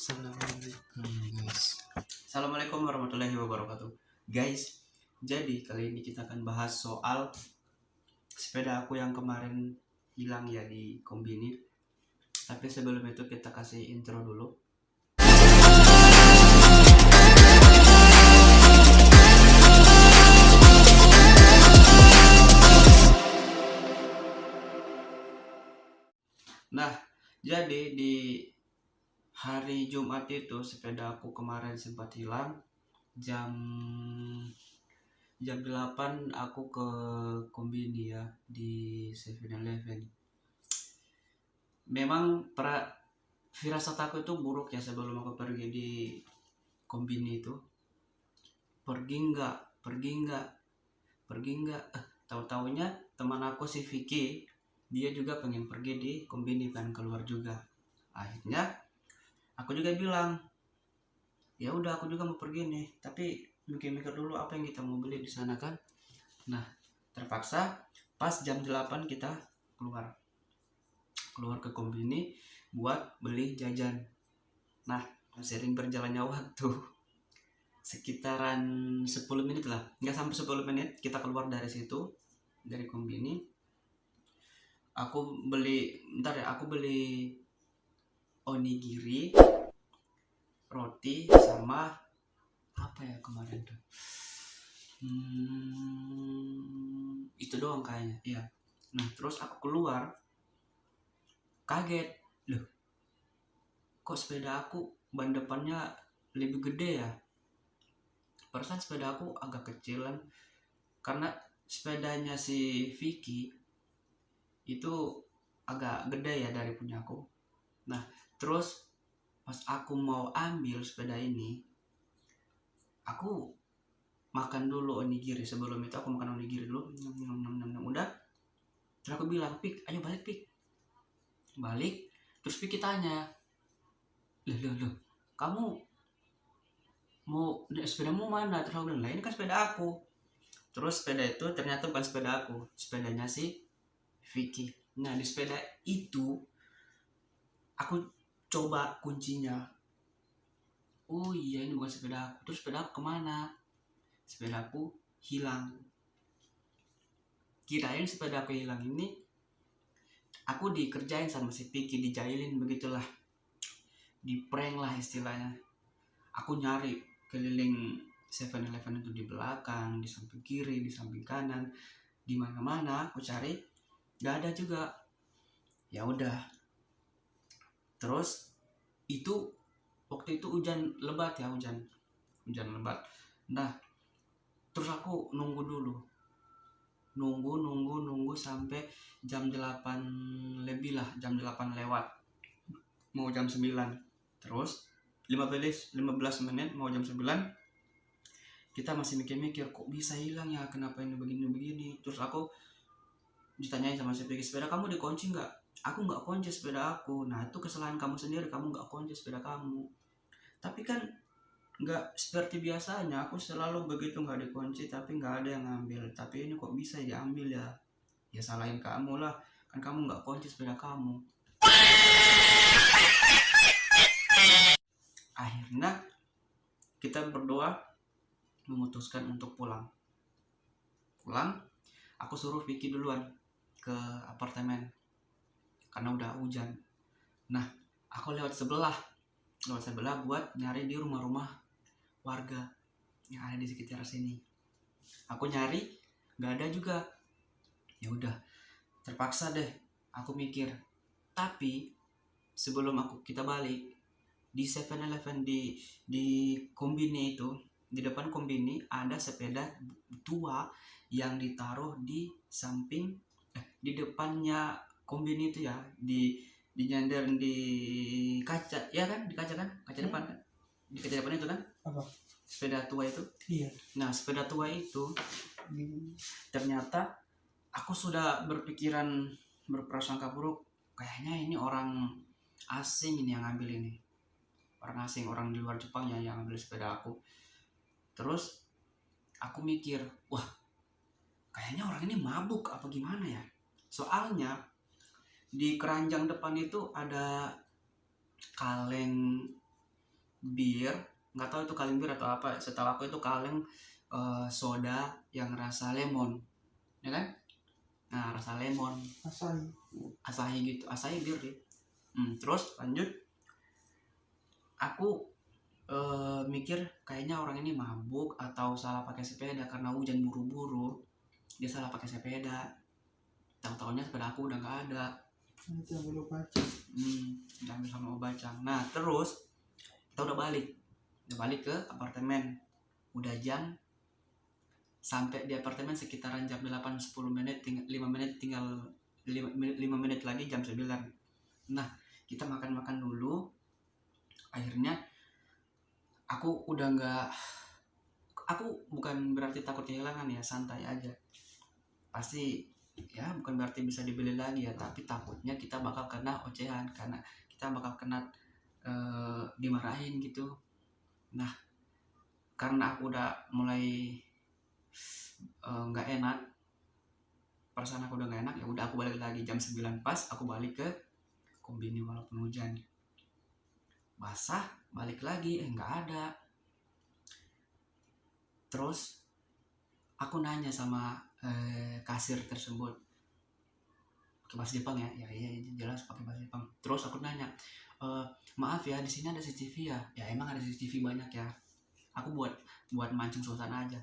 Assalamualaikum warahmatullahi wabarakatuh. Guys, jadi kali ini kita akan bahas soal sepeda aku yang kemarin hilang ya di Kombini. Tapi sebelum itu kita kasih intro dulu. Nah, jadi di hari Jumat itu sepeda aku kemarin sempat hilang. Jam 8 aku ke Kombini ya, di 7-Eleven. Memang firasat aku itu buruk ya sebelum aku pergi di Kombini itu. Pergi enggak, tahu-taunya teman aku si Vicky, dia juga pengen pergi di Kombini, kan keluar juga. Akhirnya aku juga bilang, ya udah aku juga mau pergi nih, tapi mikir-mikir dulu apa yang kita mau beli di sana kan. Nah, terpaksa pas jam 8 kita keluar ke Kombini buat beli jajan. Nah, sering berjalannya waktu sekitaran 10 menit lah, nggak sampai 10 menit kita keluar dari situ, dari Kombini. Aku beli onigiri, roti, sama apa ya kemarin tuh, itu doang kayaknya iya. Nah, terus aku keluar, kaget, loh kok sepeda aku ban depannya lebih gede ya. Perasaan sepeda aku agak kecilan, karena sepedanya si Vicky itu agak gede ya dari punya aku. Nah, terus pas aku mau ambil sepeda ini, aku makan dulu onigiri. Sebelum itu aku makan onigiri dulu, udah. Terus aku bilang, Pik, ayo balik Pik. Balik, terus Pik tanya, loh, kamu mau sepedamu mana? Terus aku bilang, lah ini kan sepeda aku. Terus sepeda itu ternyata bukan sepeda aku, sepedanya si Vicky. Nah, di sepeda itu aku coba kuncinya, oh iya ini bukan sepeda aku. Terus sepeda aku kemana? Sepeda aku hilang. Kirain sepeda aku hilang ini aku dikerjain sama si Vicky, dijailin begitulah, di prank lah istilahnya. Aku nyari keliling 7-Eleven itu, di belakang, di samping kiri, di samping kanan, di mana-mana aku cari, nggak ada juga. Ya udah, terus itu waktu itu hujan lebat ya, hujan lebat. Nah, terus aku nunggu sampai jam 8 lebih lah, jam 8 lewat, mau jam 9. Terus 15 menit mau jam 9, kita masih mikir-mikir kok bisa hilang ya, kenapa ini begini. Terus aku ditanyain sama si Vicky, sepeda kamu dikunci nggak? Aku nggak kunci sepeda aku. Nah, itu kesalahan kamu sendiri, kamu nggak kunci sepeda kamu. Tapi kan nggak seperti biasanya, aku selalu begitu, nggak dikunci tapi nggak ada yang ngambil. Tapi ini kok bisa diambil ya? Ya salahin kamu lah, kan kamu nggak kunci sepeda kamu. Akhirnya kita berdua memutuskan untuk pulang. Aku suruh Vicky duluan ke apartemen karena udah hujan. Nah, aku lewat sebelah buat nyari di rumah-rumah warga yang ada di sekitar sini. Aku nyari, nggak ada juga. Ya udah, terpaksa deh aku mikir. Tapi sebelum kita balik di 7-Eleven, di Kombini itu, di depan Kombini ada sepeda tua yang ditaruh di samping, di depannya Kombini itu ya, di nyender di kaca ya kan, di kaca kan, kaca depan kan, di kaca depan itu kan apa? Sepeda tua itu. Iya. Nah, sepeda tua itu ternyata aku sudah berprasangka buruk, kayaknya ini orang asing ini yang ngambil ini, orang di luar Jepang ya yang ambil sepeda aku. Terus aku mikir, wah kayaknya orang ini mabuk apa gimana ya, soalnya di keranjang depan itu ada kaleng bir, nggak tahu itu kaleng bir atau apa. Setahu aku itu kaleng soda yang rasa lemon, ya kan? Nah, rasa lemon, Asahi gitu, Asahi bir deh. Terus lanjut, aku mikir kayaknya orang ini mabuk atau salah pakai sepeda karena hujan buru-buru. Dia salah pakai sepeda. Tahu-tahunya sepeda aku udah nggak ada. Diambil sama Obacang. Nah, terus kita udah balik ke apartemen. Udah jam, sampai di apartemen sekitaran jam 8-10 menit, 5 menit tinggal 5 menit lagi jam 9. Nah, kita makan dulu. Akhirnya aku bukan berarti takut kehilangan ya, santai aja. Pasti ya bukan berarti bisa dibeli lagi ya, tapi takutnya kita bakal kena ocehan, karena kita bakal kena dimarahin gitu. Nah, karena aku udah mulai nggak enak, perasaan aku udah nggak enak, ya udah aku balik lagi jam 9 pas aku balik ke Kombini walaupun hujan. Basah, balik lagi nggak ada. Terus aku nanya sama kasir tersebut, pakai bahasa Jepang ya, jelas pakai bahasa Jepang. Terus aku nanya, maaf ya, di sini ada CCTV ya? Ya emang ada CCTV banyak ya. Aku buat mancing suasana aja.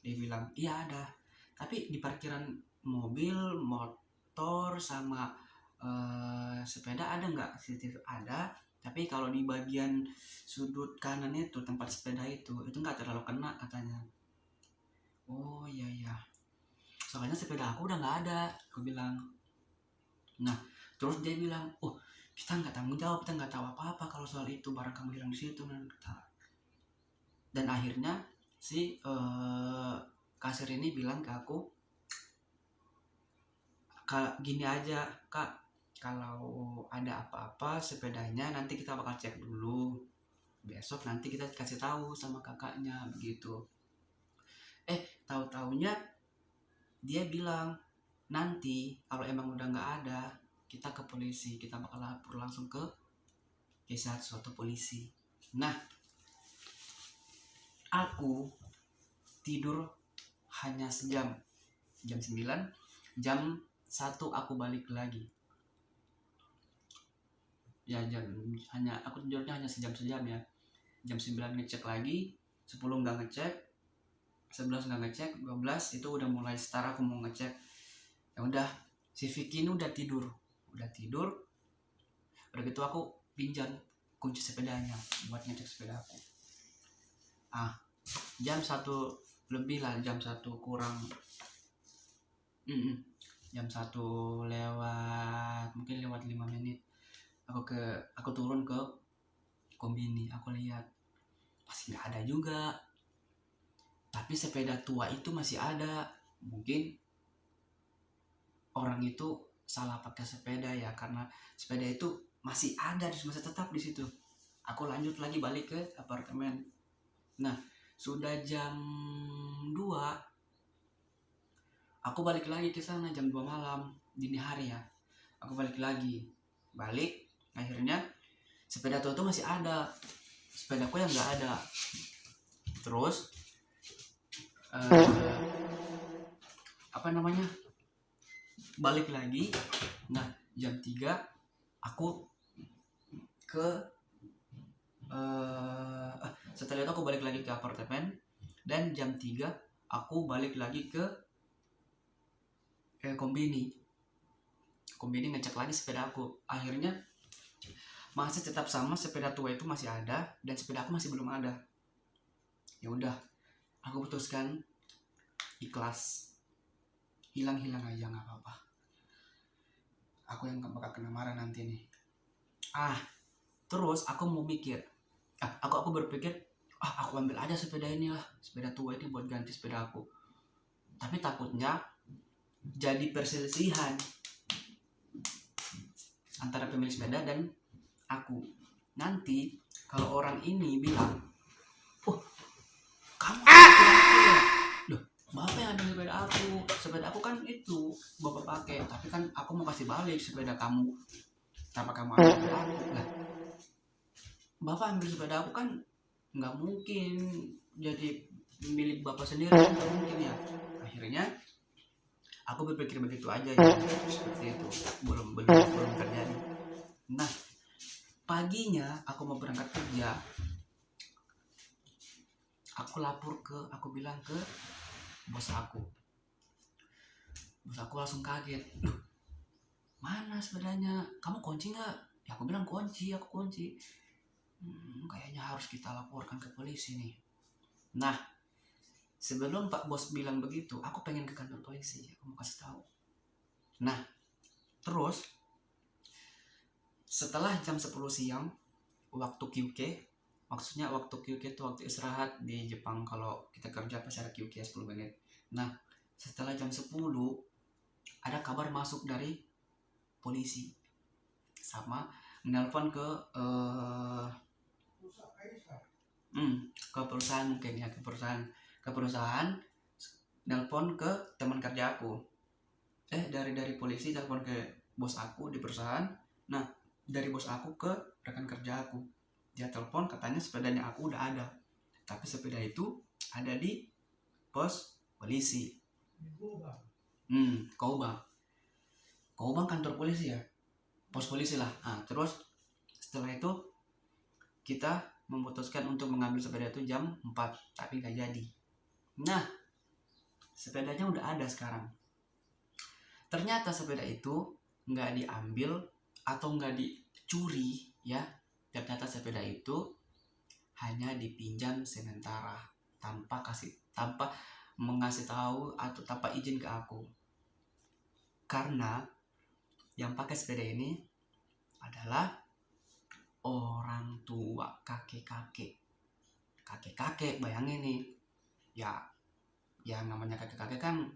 Dia bilang iya ada, tapi di parkiran mobil, motor sama sepeda ada nggak CCTV? Ada, tapi kalau di bagian sudut kanan itu tempat sepeda itu nggak terlalu kena katanya. Oh iya, soalnya sepeda aku udah nggak ada, aku bilang. Nah, terus dia bilang, oh kita nggak tanggung jawab, kita nggak tahu apa-apa kalau soal itu, barang kamu hilang di situ. Dan akhirnya si kasir ini bilang ke aku, gini aja kak, kalau ada apa-apa sepedanya nanti kita bakal cek dulu, besok nanti kita kasih tahu sama kakaknya begitu. Tahu-taunya dia bilang nanti kalau emang udah nggak ada, kita ke polisi, kita bakal lapor langsung ke suatu polisi. Nah, aku tidur hanya sejam, jam 9, jam 1 aku balik lagi. Ya aku tidurnya hanya sejam ya. Jam 9 ngecek lagi, 10 nggak ngecek, 11 nggak ngecek, 12 itu udah mulai start aku mau ngecek. Ya udah, si Vicky ini udah tidur. Udah gitu aku pinjam kunci sepedanya buat ngecek sepeda aku. Jam 1 lebih lah, jam 1 kurang. Jam 1 lewat, mungkin lewat 5 menit. Aku turun ke Kombini, aku lihat masih nggak ada juga. Tapi sepeda tua itu masih ada. Mungkin orang itu salah pakai sepeda ya, karena sepeda itu masih ada, masih tetap di situ. Aku lanjut lagi balik ke apartemen. Nah, sudah jam 2 aku balik lagi ke sana, jam 2 malam, dini hari ya. Aku balik, akhirnya sepeda tua itu masih ada, sepedaku yang nggak ada. Terus balik lagi. Nah, jam 3 aku ke setelah itu aku balik lagi ke apartemen, dan jam 3 aku balik lagi ke Kombini ngecek lagi sepeda aku. Akhirnya masih tetap sama, sepeda tua itu masih ada dan sepeda aku masih belum ada. Ya udah, aku putuskan ikhlas, hilang aja, nggak apa-apa. Aku yang gak bakal kena marah nanti nih. Terus aku berpikir, aku ambil aja sepeda ini lah, sepeda tua ini buat ganti sepeda aku. Tapi takutnya jadi perselisihan antara pemilik sepeda dan aku. Nanti kalau orang ini bilang, kamu loh, bapak yang ada sepeda aku kan itu bapak pakai, tapi kan aku mau kasih balik sepeda kamu, kenapa kamu ambil aku? Nah, bapak ambil sepeda aku kan nggak mungkin jadi milik bapak sendiri, nggak mungkin ya. Akhirnya aku berpikir begitu aja ya, seperti itu, belum terjadi. Nah, paginya aku mau berangkat kerja, aku bilang ke bos aku langsung kaget, "Loh, mana sepedanya, kamu kunci nggak?" Ya aku bilang kunci, aku kunci. Kayaknya harus kita laporkan ke polisi nih. Nah, sebelum Pak Bos bilang begitu, aku pengen ke kantor polisi, aku mau kasih tahu. Nah, terus setelah jam 10 siang waktu QK, maksudnya waktu QK itu waktu istirahat di Jepang, kalau kita kerja pasti ada QK 10 menit. Nah, setelah jam 10 ada kabar masuk dari polisi sama menelpon ke perusahaan, mungkin ya, ke perusahaan nelpon ke teman kerja aku, dari polisi telepon ke bos aku di perusahaan. Nah, dari bos aku ke rekan kerja aku, dia telepon katanya sepedanya aku udah ada, tapi sepeda itu ada di pos polisi. Koubang kantor polisi ya, pos polisi lah. Nah, terus setelah itu kita memutuskan untuk mengambil sepeda itu jam 4, tapi nggak jadi. Nah, sepedanya udah ada sekarang. Ternyata sepeda itu nggak diambil atau nggak dicuri ya. Ternyata sepeda itu hanya dipinjam sementara tanpa mengasih tahu atau tanpa izin ke aku. Karena yang pakai sepeda ini adalah orang tua, kakek-kakek, bayangin nih ya namanya kakek-kakek kan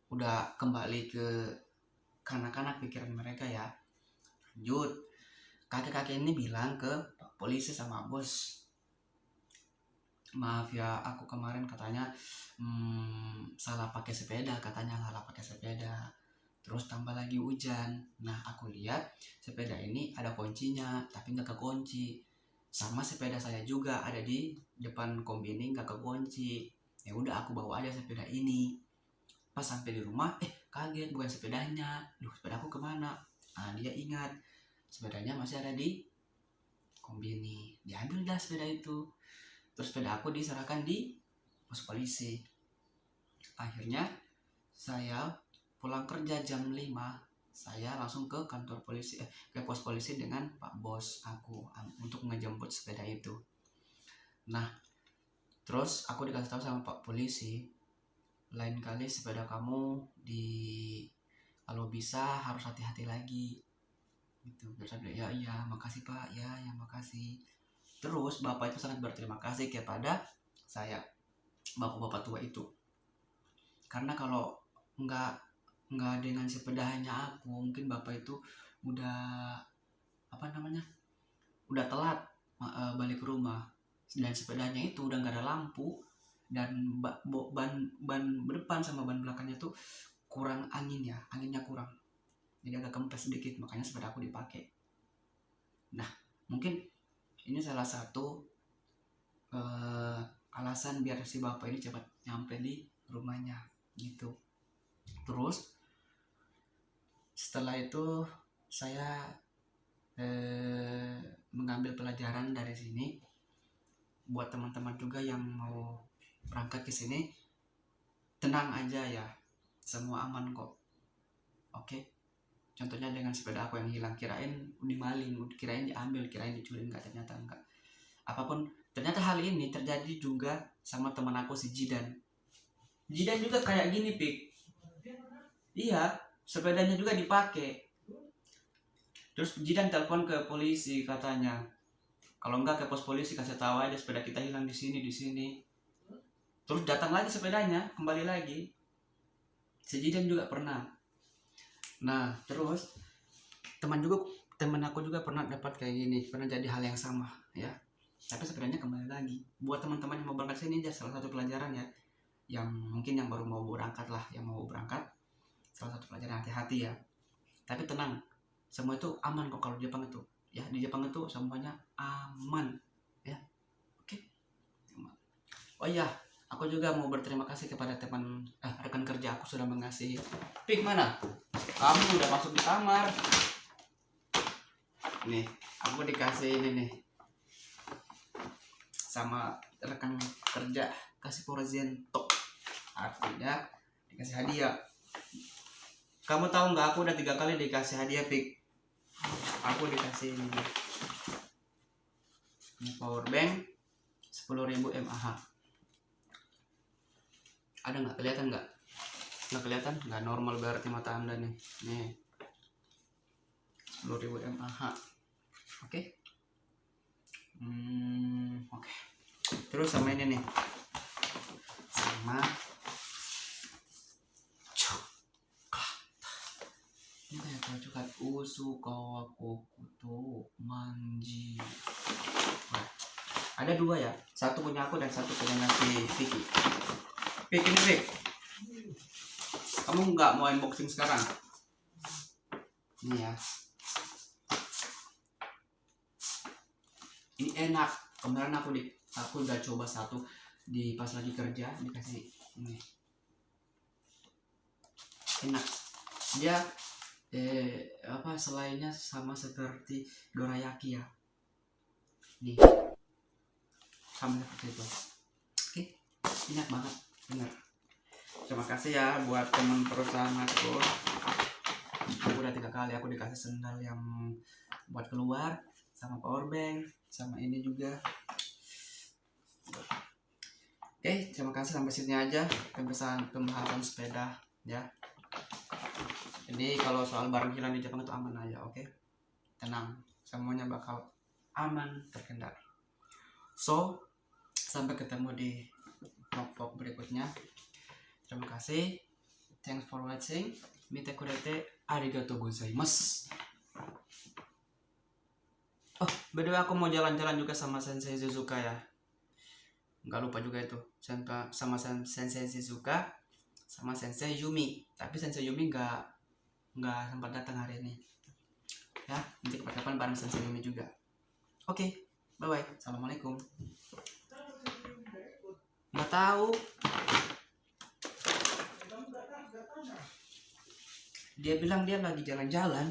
udah kembali ke kanak-kanak pikiran mereka ya. Lanjut, kakek-kakek ini bilang ke Pak Polisi sama bos, "Maaf ya, aku kemarin katanya salah pakai sepeda, terus tambah lagi hujan. Nah, aku lihat sepeda ini ada kuncinya tapi nggak kekunci, sama sepeda saya juga ada di depan kombini nggak kekunci. Ya udah, aku bawa aja sepeda ini. Pas sampai di rumah, kaget, bukan sepedanya. Loh, sepedaku kemana?" Nah, dia ingat sepedanya masih ada di kombini. Diambil dah sepeda itu. Terus sepeda aku diserahkan di pos polisi. Akhirnya saya pulang kerja jam 5, saya langsung ke kantor polisi, ke pos polisi dengan Pak Bos aku untuk ngejemput sepeda itu. Nah, terus aku dikasih tahu sama Pak Polisi, "Lain kali sepeda kamu kalau bisa harus hati-hati lagi." Gitu. Terus saya bilang, iya makasih Pak, ya makasih. Terus bapak itu sangat berterima kasih kepada saya, bapak-bapak tua itu, karena kalau nggak dengan sepeda hanya aku, mungkin bapak itu udah udah telat balik ke rumah, dan sepedanya itu udah nggak ada lampu, dan ban depan sama ban belakangnya tuh kurang anginnya kurang, jadi agak kempes sedikit, makanya sepeda aku dipakai. Nah, mungkin ini salah satu alasan biar si bapak ini cepat nyampe di rumahnya gitu. Terus setelah itu saya mengambil pelajaran dari sini buat teman-teman juga yang mau berangkat ke sini. Tenang aja ya, semua aman kok. Oke. Contohnya dengan sepeda aku yang hilang, kirain dimaling, kirain diambil, kirain dicuri, ternyata enggak. Apapun, ternyata hal ini terjadi juga sama teman aku si Jidan juga kayak gini, Pik. Iya, sepedanya juga dipakai. Terus Jidan telepon ke polisi, katanya kalau enggak ke pos polisi kasih tahu aja sepeda kita hilang di sini. Terus datang lagi sepedanya, kembali lagi. Si Jidan juga pernah. Nah, terus teman aku juga pernah dapat kayak gini, pernah jadi hal yang sama ya, tapi sepedanya kembali lagi. Buat teman-teman yang mau berangkat sini, salah satu pelajaran ya, yang mungkin yang baru mau berangkat lah, salah satu pelajaran, hati-hati ya. Tapi tenang, semua itu aman kok kalau di Jepang itu. Ya, di Jepang itu semuanya aman ya. Oke. Oh iya, aku juga mau berterima kasih kepada rekan kerja aku sudah mengasihi. Pik, mana kamu udah masuk di kamar nih? Aku dikasih ini nih sama rekan kerja, kasih presento, artinya dikasih hadiah. Kamu tahu nggak, aku udah 3 kali dikasih hadiah, Pik. Aku dikasih ini power bank 10.000 mAh. Ada nggak, kelihatan nggak? Nggak kelihatan, nggak normal berarti mata anda nih. 10.000 mAh. Oke. Oke. Terus sama ini nih, sama ini kayak coklat usukawa kokuto manji. Nah, ada 2 ya, satu punya aku dan satu punya si Vicky. Pik, ini Pik, kamu nggak mau unboxing sekarang? Ini ya, ini enak. Kemarin aku udah coba satu di pas lagi kerja, dikasih ini. Enak. Dia selainnya sama seperti dorayaki ya. Nih. Sama seperti itu. Oke, enak banget, bener. Terima kasih ya buat teman perusahaan aku. Aku udah 3 kali aku dikasih sendal yang buat keluar, sama power bank, sama ini juga. Oke, terima kasih, sampai sini aja pembahasan sepeda ya. Jadi kalau soal barang hilang di Jepang itu aman aja, oke? Tenang, semuanya bakal aman, terkendali. So, sampai ketemu di vlog berikutnya. Terima kasih. Thanks for watching. Mite kurete arigatou gozaimasu. Oh, by the way, aku mau jalan-jalan juga sama Sensei Suzuka ya. Nggak lupa juga itu. Sama Sensei Suzuka, sama Sensei Yumi. Tapi Sensei Yumi nggak sempat datang hari ini. Ya, nanti kapan-kapan bareng Sensei Yumi juga. Oke, bye-bye. Assalamualaikum. Nggak tahu. Dia bilang dia lagi jalan-jalan.